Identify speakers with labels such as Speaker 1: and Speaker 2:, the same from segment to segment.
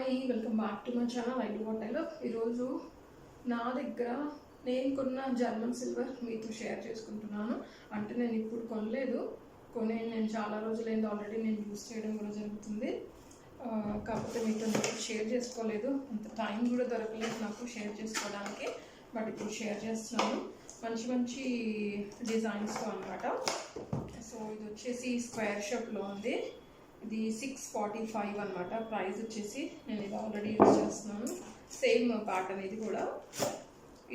Speaker 1: Hi, welcome back to my channel. I do what I love. ఈరోజు నా దగ్గర నేను కొన్న జర్మన్ సిల్వర్ మీతో షేర్ చేసుకుంటున్నాను. అంటే నేను ఇప్పుడు కొనలేదు, నేను చాలా రోజులైంది ఆల్రెడీ నేను యూస్ చేయడం కూడా జరుగుతుంది. కాకపోతే మీతో నేను షేర్ చేసుకోలేదు, అంత టైం కూడా దొరకలేదు నాకు షేర్ చేసుకోవడానికి. బట్ ఇప్పుడు షేర్ చేస్తున్నాను మంచి మంచి డిజైన్స్తో అనమాట. సో ఇది వచ్చేసి స్క్వేర్ షేప్లో ఉంది. ఇది 645 అనమాట. ప్రైస్ వచ్చేసి నేను ఇది ఆల్రెడీ యూజ్ చేస్తున్నాను. సేమ్ ప్యాటర్న్ ఇది కూడా.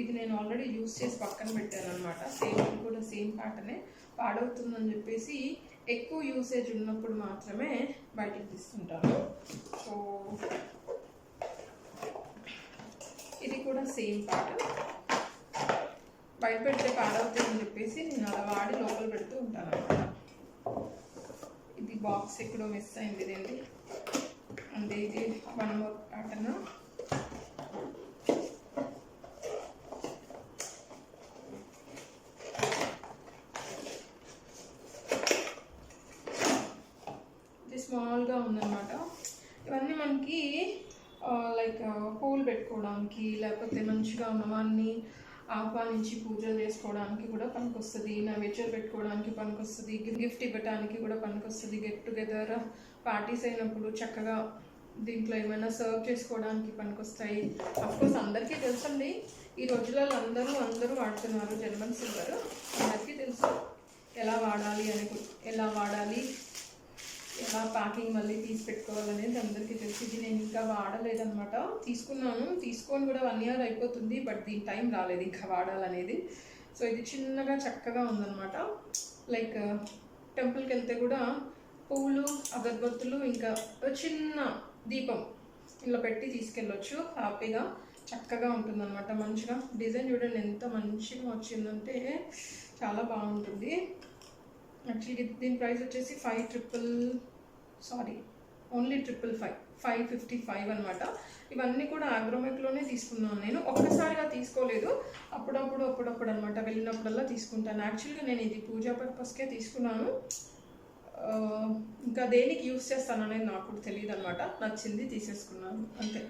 Speaker 1: ఇది నేను ఆల్రెడీ యూజ్ చేసి పక్కన పెట్టాను అనమాట. సేమ్ ఇది కూడా సేమ్ ప్యాటర్నే. పాడవుతుందని చెప్పేసి ఎక్కువ యూసేజ్ ఉన్నప్పుడు మాత్రమే బయటకు తీసుకుంటాను. సో ఇది కూడా సేమ్ ప్యాటర్న్. బయట పెడితే పాడవుతుందని చెప్పేసి నేను అలా వాడి లోపల పెడుతూ ఉంటాను అనమాట. ఇది బాక్స్ ఎక్కడో మిస్ అయింది ఇదండి. అంటే ఇది 1 మోర్ ప్యాటర్న్. ఇది స్మాల్గా ఉందన్నమాట. ఇవన్నీ మనకి లైక్ పూలు పెట్టుకోవడానికి, లేకపోతే మంచిగా అమ్మవారిని ఆహ్వానించి పూజలు చేసుకోవడానికి కూడా పనికొస్తుంది. నైవేద్యాలు పెట్టుకోవడానికి పనికొస్తుంది. గిఫ్ట్ ఇవ్వడానికి కూడా పనికొస్తుంది. గెట్ టుగెదర్ పార్టీస్ అయినప్పుడు చక్కగా దీంట్లో ఏమైనా సర్వ్ చేసుకోవడానికి పనికొస్తాయి. అఫ్కోర్స్ అందరికీ తెలుసండి, ఈ రోజులలో అందరూ వాడుతున్నారు జర్మన్ సిల్వర్. అందరికీ తెలుసు ఎలా వాడాలి, ఎలా ప్యాకింగ్ మళ్ళీ తీసి పెట్టుకోవాలనేది అందరికీ తెలిసి. ఇది నేను ఇంకా వాడలేదన్నమాట. తీసుకొని కూడా 1 year అయిపోతుంది. బట్ దీని టైం రాలేదు ఇంకా వాడాలనేది. సో ఇది చిన్నగా చక్కగా ఉందన్నమాట. లైక్ టెంపుల్కి వెళ్తే కూడా పువ్వులు, అగరబత్తులు, ఇంకా చిన్న దీపం ఇలా పెట్టి తీసుకెళ్ళొచ్చు హ్యాపీగా. చక్కగా ఉంటుందన్నమాట. మంచిగా డిజైన్ చూడండి ఎంత మంచిగా వచ్చిందంటే చాలా బాగుంటుంది. యాక్చువల్లీ దీని ప్రైస్ వచ్చేసి 555 అనమాట. ఇవన్నీ కూడా ఆగ్రోమెక్లోనే తీసుకున్నాను. నేను ఒక్కసారిగా తీసుకోలేదు, అప్పుడప్పుడు అనమాట. వెళ్ళినప్పుడల్లా తీసుకుంటాను. యాక్చువల్గా నేను ఇది పూజా పర్పస్కే తీసుకున్నాను. ఇంకా దేనికి యూస్ చేస్తాననేది నాకు కూడా తెలియదు అనమాట. నచ్చింది తీసేసుకున్నాను అంతే.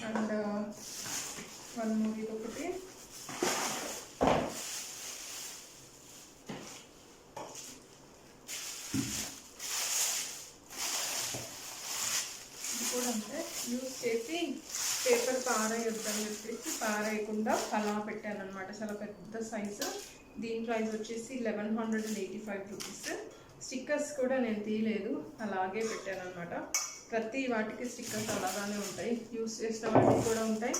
Speaker 1: అండ్ 1 more ఇదొకటి. కూడా అంటే యూజ్ చేసి పేపర్ పారేయొద్దని చెప్పేసి పారేయకుండా అలా పెట్టాను అనమాట. చాలా పెద్ద సైజు. దీని ప్రైస్ వచ్చేసి 1185 రూపీస్. స్టిక్కర్స్ కూడా నేను తీయలేదు, అలాగే పెట్టాను అనమాట. ప్రతి వాటికి స్టిక్కర్స్ అలాగానే ఉంటాయి. యూజ్ చేసిన వాటికి కూడా ఉంటాయి,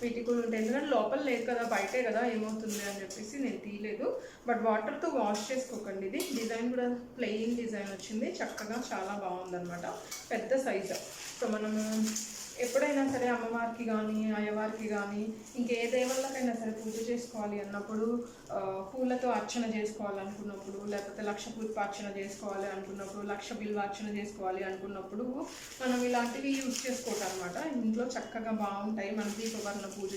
Speaker 1: వీటికి కూడా ఉంటాయి. ఎందుకంటే లోపల లేదు కదా, బయటే కదా, ఏమవుతుంది అని చెప్పేసి నేను తీయలేదు. బట్ వాటర్తో వాష్ చేసుకోకండి. ఇది డిజైన్ కూడా ప్లెయిన్ డిజైన్ వచ్చింది. చక్కగా చాలా బాగుందన్నమాట. పెద్ద సైజు. సో మనము ఎప్పుడైనా సరే అమ్మవారికి కానీ, అయ్యవారికి కానీ, ఇంకే దేవతలకైనా సరే పూజ చేసుకోవాలి అన్నప్పుడు, పూలతో అర్చన చేసుకోవాలనుకున్నప్పుడు, లేకపోతే లక్ష పుష్పార్చన చేసుకోవాలి అనుకున్నప్పుడు, లక్ష బిల్వార్చన చేసుకోవాలి అనుకున్నప్పుడు మనం ఇలాంటివి యూజ్ చేసుకోవటం అనమాట. ఇంట్లో చక్కగా బాగుంటాయి. మన దీపవర్ణ పూజ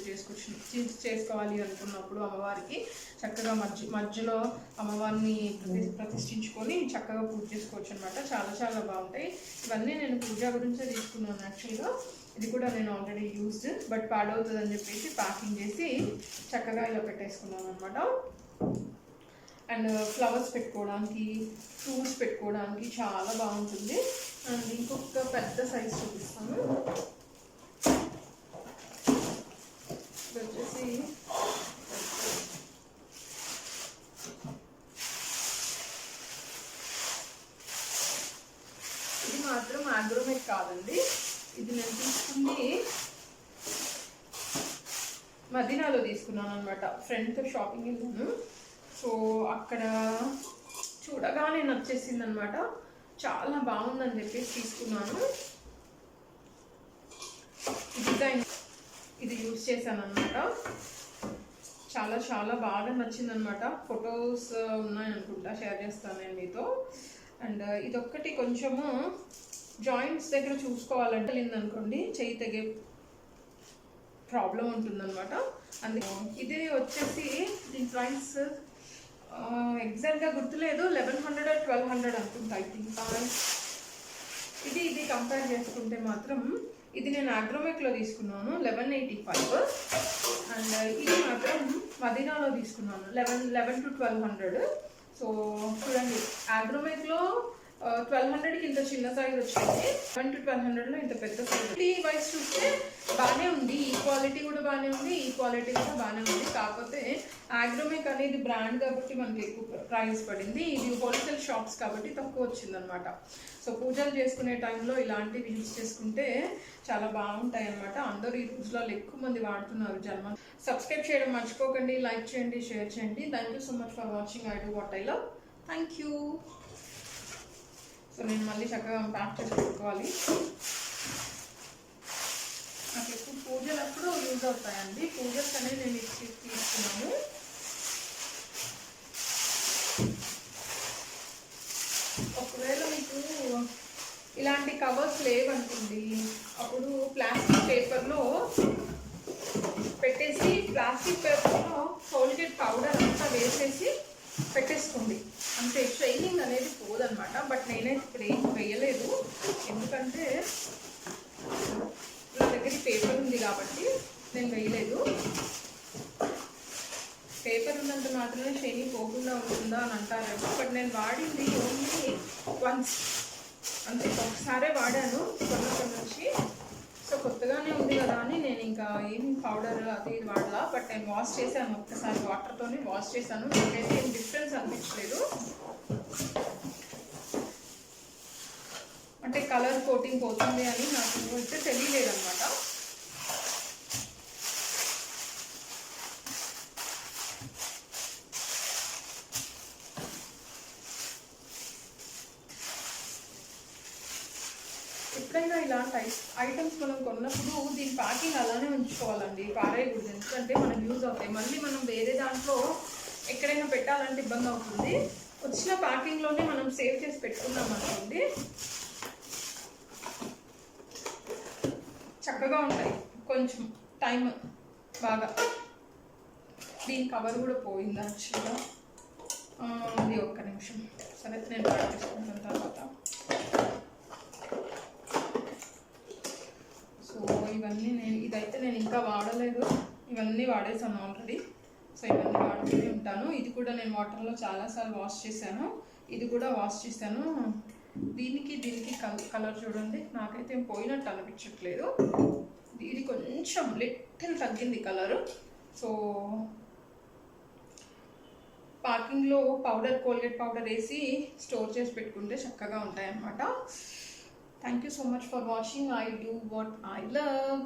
Speaker 1: చేసుకోవాలి అనుకున్నప్పుడు అమ్మవారికి చక్కగా మధ్యలో అమ్మవారిని ప్రతిష్ఠించుకొని చక్కగా పూజ చేసుకోవచ్చు అనమాట. చాలా చాలా బాగుంటాయి. ఇవన్నీ నేను పూజ గురించే తీసుకున్నాను యాక్చువల్గా. ఇది కూడా నేను ఆల్రెడీ యూజ్డ్, బట్ పాడవుతుంది అని చెప్పేసి ప్యాకింగ్ చేసి చక్కగా ఇలా పెట్టేసుకున్నాను అనమాట. అండ్ ఫ్లవర్స్ పెట్టుకోవడానికి, ఫ్రూట్స్ పెట్టుకోవడానికి చాలా బాగుంటుంది. అండ్ ఇంకొక పెద్ద సైజ్ చూపిస్తాను. ఇది వచ్చేసి ఇది మాత్రం ఆగ్రోమెక్ కాదండి. ఇది నేను తీసుకుంది మదీనాలో తీసుకున్నాను అనమాట. ఫ్రెండ్తో షాపింగ్ వెళ్ళాను. సో అక్కడ చూడగానే నచ్చేసింది అనమాట. చాలా బాగుందని చెప్పేసి తీసుకున్నాను. డిజైన్ ఇది యూజ్ చేశాను అనమాట. చాలా చాలా బాగా నచ్చిందనమాట. ఫొటోస్ ఉన్నాయనుకుంటా, షేర్ చేస్తాను నేను మీతో. అండ్ ఇదొక్కటి కొంచెము జాయింట్స్ దగ్గర చూసుకోవాలంటే లేదనుకోండి, చెయ్యి తెగే ప్రాబ్లం ఉంటుందన్నమాట. అందుకే ఇది వచ్చేసి దీని ప్రైస్ ఎగ్జాక్ట్గా గుర్తులేదు, 1100 or 1200 అనుకుంటా. ఐ థింక్ ఇది కంపేర్ చేసుకుంటే మాత్రం ఇది నేను అగ్రోమెక్లో తీసుకున్నాను 1185 అండ్ ఇది మాత్రం మదీనాలో తీసుకున్నాను 11 to 1200. సో చూడండి అగ్రోమెక్లో 1200కి ఇంత చిన్న సైజ్ వచ్చింది, 11 to 1200లో ఇంత పెద్ద సైజ్. ఈ వైస్ చూస్తే బాగానే ఉంది, ఈ క్వాలిటీ కూడా బాగానే ఉంది, ఈ క్వాలిటీ కూడా బాగానే ఉంది. కాకపోతే అగ్రోమెక్ అనేది బ్రాండ్ కాబట్టి మనకి ఎక్కువ ప్రైస్ పడింది, ఇది హోల్సేల్ షాప్స్ కాబట్టి తక్కువ వచ్చింది అనమాట. సో పూజలు చేసుకునే టైంలో ఇలాంటివి యూజ్ చేసుకుంటే చాలా బాగుంటాయి అనమాట. అందరూ ఈ రోజులలో ఎక్కువ మంది వాడుతున్నారు జన్మ. సబ్స్క్రైబ్ చేయడం మర్చిపోకండి, లైక్ చేయండి, షేర్ చేయండి. Thank you so much for watching. I do what I love. Thank you. So నేను మళ్ళీ చక్కగా ప్యాక్ చేసి పెట్టుకోవాలి. నాకు ఎక్కువ పూజలు అప్పుడు యూజ్ అవుతాయండి, పూజలు అనేది నేను తీసుకున్నాను. ఒకవేళ మీకు ఇలాంటి కవర్స్ లేవనుకోండి, అప్పుడు ప్లాస్టిక్ పేపర్లో పెట్టేసి ప్లాస్టిక్ పేపర్లో కోల్గేట్ పౌడర్ అంతా వేసేసి పెట్టేసుకోండి, అంతే. షైనింగ్ అనేది పోదనమాట. బట్ నేనైతే ఇప్పుడు ఏం వేయలేదు, ఎందుకంటే నా దగ్గర పేపర్ ఉంది కాబట్టి నేను వేయలేదు. పేపర్ ఉన్నంత మాత్రమే షైనింగ్ పోకుండా ఉంటుందా అని అంటారేమో, బట్ నేను వాడింది ఓన్లీ వన్స్ అంతే, ఒకసారే వాడాను కొన్నప్పటి నుంచి. సో కొత్తగానే ఉంది కదా అని నేను ఇంకా ఏం పౌడర్ అది ఇది వాడలా. బట్ నేను వాష్ చేశాను, ఒక్కసారి వాటర్తోనే వాష్ చేశాను, నాకైతే ఏం డిఫరెన్స్ అనిపించలేదు. అంటే కలర్ కోటింగ్ పోతుంది అని నాకు అయితే తెలియలేదన్నమాట. ఎప్పుడైనా ఇలాంటి ఐటమ్స్ మనం కొన్నప్పుడు దీని ప్యాకింగ్ అలానే ఉంచుకోవాలండి, పారేయకూడదు. ఎందుకంటే మనం యూజ్ అవుతాయి, మళ్ళీ మనం వేరే దాంట్లో ఎక్కడైనా పెట్టాలంటే ఇబ్బంది అవుతుంది. వచ్చిన ప్యాకింగ్లోనే మనం సేవ్ చేసి పెట్టుకున్నాం అనుకోండి, చక్కగా ఉంటాయి. కొంచెం టైం బాగా. దీని కవర్ కూడా పోయింది యాక్చువల్గా, అది ఒక్క నిమిషం. సరే నేను తీసుకుంటాను తర్వాత. సో ఇవన్నీ ఇదైతే నేను ఇంకా వాడలేదు, ఇవన్నీ వాడేసాను ఆల్రెడీ. సో ఇవన్నీ వాడుతూనే ఉంటాను. ఇది కూడా నేను వాటర్లో చాలాసార్లు వాష్ చేశాను, ఇది కూడా వాష్ చేశాను. దీనికి కలర్ చూడండి, నాకైతే ఏం పోయినట్టు అనిపించట్లేదు. ఇది కొంచెం లిటిల్ తగ్గింది కలరు. సో పార్కింగ్లో కోల్గేట్ పౌడర్ వేసి స్టోర్ చేసి పెట్టుకుంటే చక్కగా ఉంటాయి అన్నమాట. Thank you so much for watching. I do what I love.